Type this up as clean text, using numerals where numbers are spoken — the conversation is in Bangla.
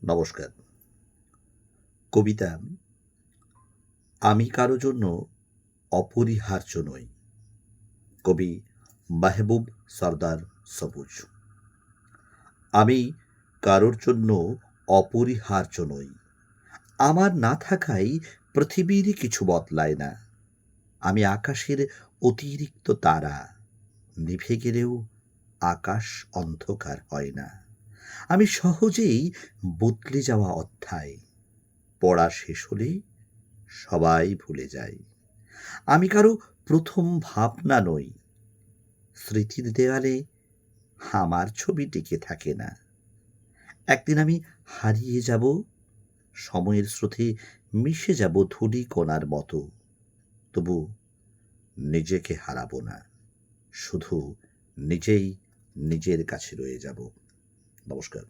নমস্কার। কবিতা আমি কারো জন্য অপরিহার্য নই। কবি মাহবুব সরদার সবুজ। আমি কারোর জন্য অপরিহার্য নই। আমার না থাকায় পৃথিবীর কিছু বদলায় না। আমি আকাশের অতিরিক্ত তারা। নিভে গেলেও আকাশ অন্ধকার হয় না। আমি সহজেই বদলে যাওয়া অধ্যায়। পড়া শেষ হলে সবাই ভুলে যায়। আমি কারো প্রথম ভাবনা নই। স্মৃতির দেওয়ালে আমার ছবি টিকে থাকে না। একদিন আমি হারিয়ে যাব, সময়ের স্রোতে মিশে যাব ধূলি কণার মতো। তবু নিজেকে হারাবো না, শুধু নিজেই নিজের কাছে রয়ে যাব। নমস্কার।